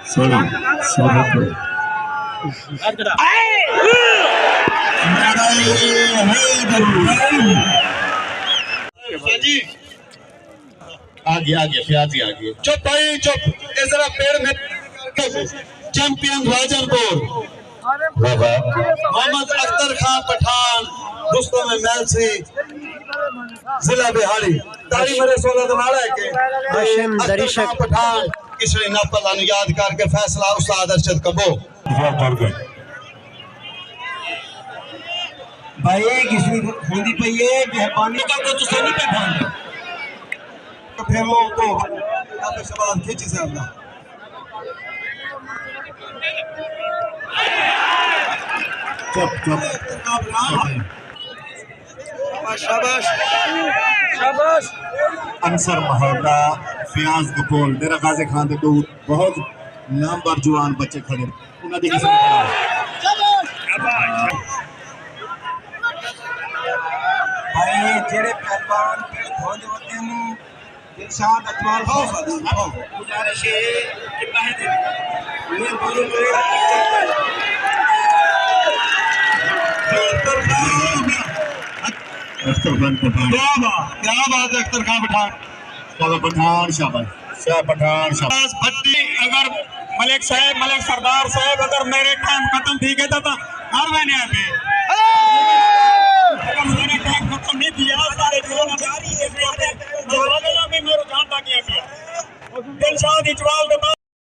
16 16 जी आगे फियाजी आगे चुप भाई चुप इस तरह पेड़ में चैंपियन राजनपुर मोहम्मद अख्तर खान पठान रुस्तम मैलसी जिला बिहारी तारी मेरे 16 दमाड़ा है के अख्तर खान पठान किसने नापल याद करके फैसला उस्ताद अरशद कबो भाई किसी होंदी पई है मेहरबानी का को तुसे नहीं पे भांग तो फिर वो तो अब शबाब खींची से अपना शाबाश शाबाश अंसर महोदा फियाज कपूर मेरा गाजी खान दे दूर बहुत नामवर जवान बच्चे खड़े उन्हां दी किस्म भाई जेड़े पहलवान पेड़ खोज होते हैं इरशाद अजमाल हो गुजारिश है कि पैसे दे ये बोलो अख्तर खान पठान क्या बात है अख्तर खान पठान शाबाश पठान शाबाश भट्टी अगर मलिक सरदार साहब अगर मेरे टाइम खत्म थी गया था हर महीने आते अगर मेरे टाइम खत्म नहीं किया सारे जीवन में मेरे जान तक नहीं किया दिलशाद इजवाल